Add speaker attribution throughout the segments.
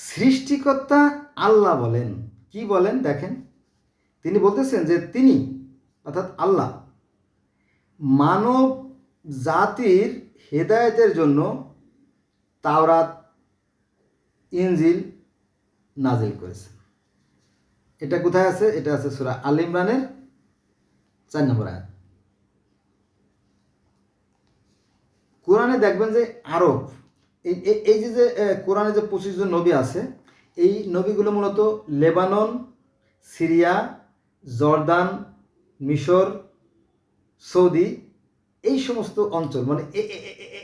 Speaker 1: সৃষ্টিকর্তা আল্লাহ বলেন, কি বলেন দেখেন, তিনি বলতেছেন যে তিনি অর্থাৎ আল্লাহ মানব জাতির হেদায়েতের জন্য তাওরাত, ইনজিল নাজিল করেছেন। এটা কোথায় আছে? এটা আছে সূরা আল ইমরানের 4 নম্বর আয়াত। কোরআনে দেখবেন যে আরব এই যে কোরআনে যে 25 জন নবী আছে, এই নবীগুলো মূলত লেবানন, সিরিয়া, জর্দান, মিশর, সৌদি, এই সমস্ত অঞ্চল, মানে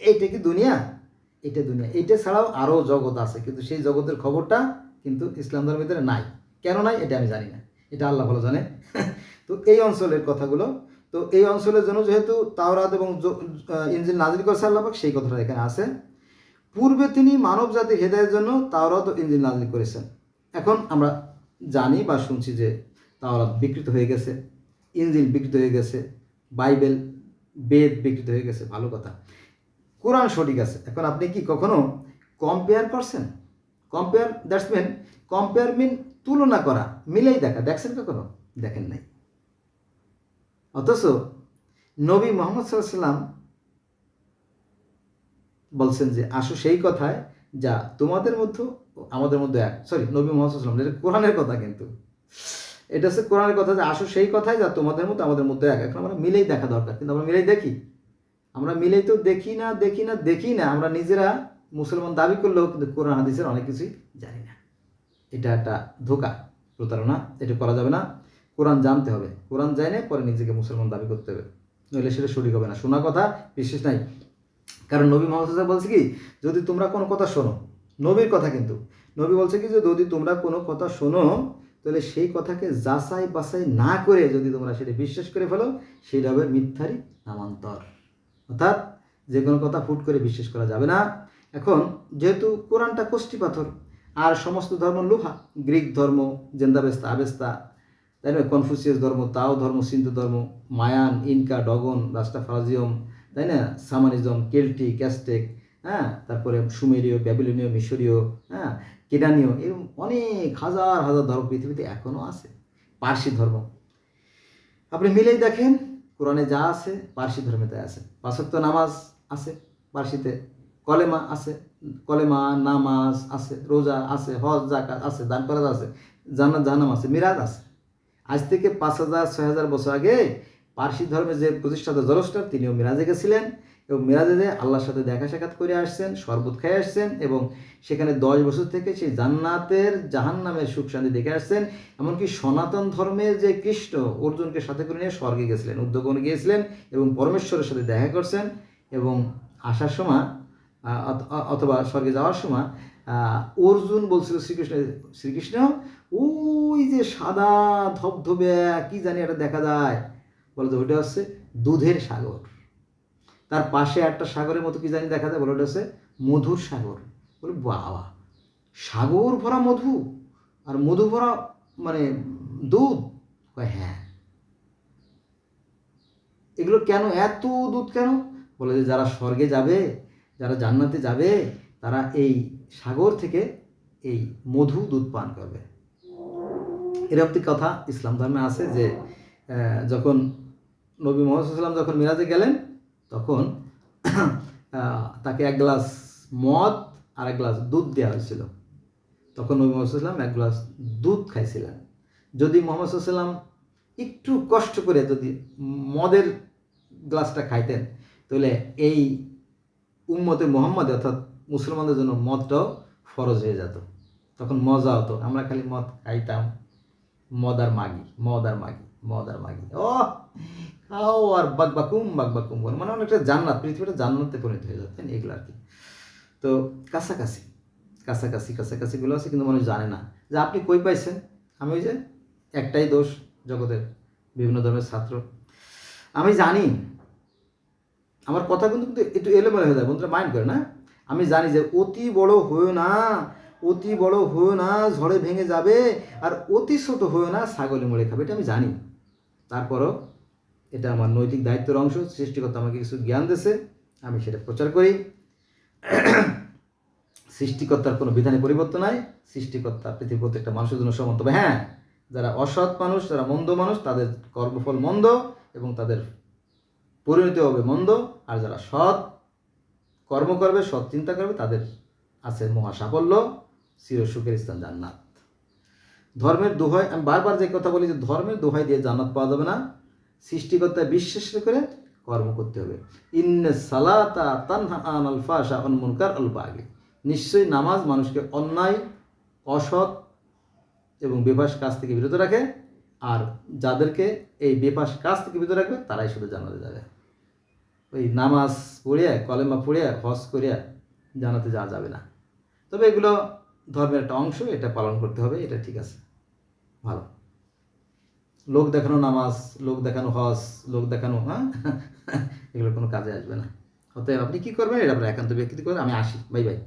Speaker 1: এইটা কি দুনিয়া? এটা দুনিয়া। এইটা ছাড়াও আরও জগৎ আছে, কিন্তু সেই জগতের খবরটা কিন্তু ইসলাম ধর্মের ভিতরে নাই। কেন নাই এটা আমি জানি না, এটা আল্লাহ ভালো জানে। তো এই অঞ্চলের কথাগুলো, তো এই অঞ্চলের জন্য যেহেতু তাওরাত এবং ইনজিল নাজিল করেছে আল্লাহ পাক, সেই কথাটা এখানে আছে। পূর্বে তিনি মানব জাতির হেদায়েতের জন্য তাওরাত ও ইনজিল নাজিল করেছেন। এখন আমরা জানি বা শুনছি যে তাওরাত বিকৃত হয়ে গেছে, ইনজিল বিকৃত হয়ে গেছে, বাইবেল, বেদ বিকৃত হয়ে গেছে, ভালো কথা। কোরআন সঠিক আছে। এখন আপনি কি কখনো কম্পেয়ার করছেন? কম্পেয়ার, দ্যাটস মিন, কম্পেয়ার মিন তুলনা করা, মিলেই দেখা, দেখছেন কখনো? দেখেন নাই। অথচ নবী মুহাম্মদ সাল্লাল্লাহু আলাইহি ওয়াসাল্লাম বলছেন যে আসো সেই কথায় যা তোমাদের মধ্যে আমাদের মধ্যে এক। সরি, নবী মুহাম্মদ সাল্লাল্লাহু আলাইহি ওয়াসাল্লাম, এটা কোরআনের কথা, কিন্তু এটা হচ্ছে কোরআনের কথা যে আসো সেই কথায় যা তোমাদের মধ্যে আমাদের মধ্যে এক। এখন আমরা মিলেই দেখা দরকার, কিন্তু আমরা মিলেই দেখি? আমরা মিলেই তো দেখি না। আমরা নিজেরা মুসলমান দাবি করলেও কিন্তু কোরআন হাদিসের অনেক কিছুই জানি না। এটা একটা ধোঁকা, প্রতারণা। এটা করা যাবে না। কোরআন জানতে হবে, কোরআন জানে পরে নিজেকে মুসলমান দাবি করতে হবে, নইলে সেটা সঠিক হবে না। শোনা কথা বিশেষ নাই। কারণ নবী মুহাম্মদ সাল্লাল্লাহু আলাইহি ওয়াসাল্লাম বলছে কি, যদি তোমরা কোনো কথা শোনো, নবীর কথা কিন্তু, নবী বলছে কি যে যদি তোমরা কোনো কথা শোনো, তাহলে সেই কথাকে যাচাই বাছাই না করে যদি তোমরা সেটা বিশ্বাস করে ফেলো, সেটা হবে মিথ্যারই নামান্তর। অর্থাৎ যে কোনো কথা ফুট করে বিশ্বাস করা যাবে না। এখন যেহেতু কোরআনটা কষ্টি পাথর, আর সমস্ত ধর্ম লোহা, গ্রিক ধর্ম জেন্দাবেস্তা আবেস্তা, তাই না, কনফুসিয়াস ধর্ম, তাও ধর্ম, সিন্ধু ধর্ম, মায়ান, ইনকা, ডগন, রাস্টাফারাজিয়ম, তাই না, সামানিজম, কেল্টিক, ক্যাস্টেক, হ্যাঁ, তারপরে সুমেরীয়, ব্যাবিলনীয়, মিশরীয়, হ্যাঁ, কেডানীয়, এরকম অনেক হাজার হাজার ধর্ম পৃথিবীতে এখনও আছে। পার্সি ধর্ম আপনি মিলেই দেখেন, কোরআনে যা আছে পার্সি ধর্মে তাই আছে। 5 ওয়াক্ত নামাজ আছে পার্সিতে, কলেমা আছে, কলেমা নামাজ আছে, রোজা আছে, হজ জাকাত আছে, দান করাত আছে, জান্নাত জাহান্নাম আছে, মিরাজ আছে। আজ থেকে 5000-6000 বছর আগে পার্সি ধর্মের যে প্রতিষ্ঠাতা জরস্টার, তিনিও মিরাজে গেছিলেন এবং মিরাজে যে আল্লাহর সাথে দেখা সাক্ষাৎ করে আসছেন, শরবত খেয়ে আসছেন এবং সেখানে 10 বছর থেকে সেই জান্নাতের জাহান্নামের সুখ শান্তি দেখে আসছেন। এমনকি সনাতন ধর্মের যে কৃষ্ণ অর্জুনকে সাথে করে নিয়ে স্বর্গে গেছিলেন, উদ্যোগনে গিয়েছিলেন এবং পরমেশ্বরের সাথে দেখা করছেন। এবং আসার সময় অথবা স্বর্গে যাওয়ার সময় অর্জুন বলছিল শ্রীকৃষ্ণ, ওই যে সাদা ধবধবে কি জানি এটা দেখা যায়, বলতো ওইটা হচ্ছে দুধের সাগর। তার পাশে একটা সাগরের মতো কি জানি দেখা যায়, বলে ওটা হচ্ছে মধুর সাগর। বলে বাবা, সাগর ভরা মধু আর মধু ভরা মানে দুধ? হ্যাঁ। এগুলো কেন, এত দুধ কেন? বলে যে যারা স্বর্গে যাবে, যারা জান্নাতে যাবে, তারা এই সাগর থেকে এই মধু দুধ পান করবে। এরকম একটি কথা ইসলাম ধর্মে আছে যে যখন নবী মুহাম্মদ সাল্লাল্লাহু আলাইহি ওয়াসাল্লাম যখন মিরাজে গেলেন, তখন তাকে 1 গ্লাস মদ আর 1 গ্লাস দুধ দেওয়া হয়েছিল। তখন নবী মুহাম্মদ সাল্লাল্লাহু আলাইহি ওয়াসাল্লাম 1 গ্লাস দুধ খাইছিলেন। যদি মুহাম্মদ সাল্লাল্লাহু আলাইহি ওয়াসাল্লাম একটু কষ্ট করে যদি মদের গ্লাসটা খাইতেন, তাহলে এই উম্মতে মুহাম্মদ অর্থাৎ মুসলমানদের জন্য মদটাও ফরজ হয়ে যেত। তখন মজা হতো, আমরা খালি মদ খাইতাম, মদ আর মাগি, ও খাও আর বাকবাকুম বলে, মানে অনেকটা জান্নাত, পৃথিবীটা জান্নাতে পরিণত হয়ে যাচ্ছেন, এগুলো আর কি। তো কাছাকাছিগুলো আছে, কিন্তু মানুষ জানে না যে আপনি কই পাইছেন। আমি ওই যে একটাই দোষ জগতের বিভিন্ন ধর্মের ছাত্র, আমি জানি আমার কথা কিন্তু একটু এলোমেলো হয়ে যায়, বন্ধুরা মাইন্ড করে না। আমি জানি যে অতি বড় হয়েও না, ঝড়ে ভেঙে যাবে, আর অতি ছোট হয়েও না, ছাগলে মরে খাবে, এটা আমি জানি। তারপরও এটা আমার নৈতিক দায়িত্বের অংশ। সৃষ্টিকর্তা আমাকে কিছু জ্ঞান দিয়েছে, আমি সেটা প্রচার করি। সৃষ্টিকর্তার কোনো বিধানে পরিবর্তন নাই। সৃষ্টিকর্তা পৃথিবীর প্রত্যেকটা মানুষের জন্য সমান। তবে হ্যাঁ, যারা অসৎ মানুষ, যারা মন্দ মানুষ, তাদের কর্মফল মন্দ এবং তাদের পরিণতি হবে মন্দ। আর যারা সৎ কর্ম করবে, সৎ চিন্তা করবে, তাদের আছে মহা সাফল্য, চিরসুখের স্থান জান্নাত। ধর্মের দোহাই, আমি বারবার যে কথা বলি যে ধর্মের দোহাই দিয়ে জান্নাত পাওয়া যাবে না, সৃষ্টিকর্তায় বিশ্বাস করে কর্ম করতে হবে। ইন্নে সালাতা তানহা আনিল ফাহশা ওয়াল মুনকার ওয়াল বাগি, নিশ্চয়ই নামাজ মানুষকে অন্যায়, অসৎ এবং বেফাস কাজ থেকে বিরত রাখে। আর যাদেরকে এই বেফাস কাজ থেকে বিরত রাখবে তারাই শুধু জান্নাতে যাবে। ওই নামাজ পড়িয়া, কলেমা পড়িয়া, হজ করিয়া জান্নাতে যাওয়া যাবে না। তবে এগুলো ধর্মের একটা অংশ, এটা পালন করতে হবে, এটা ঠিক আছে, ভালো। লোক দেখানো নামাজ, লোক দেখানো হজ, লোক দেখানো, হ্যাঁ, এগুলো কোনো কাজে আসবে না। অতএব আপনি কী করবেন এটা আপনার একান্ত ব্যক্তিগত। আমি আসি, বাই বাই।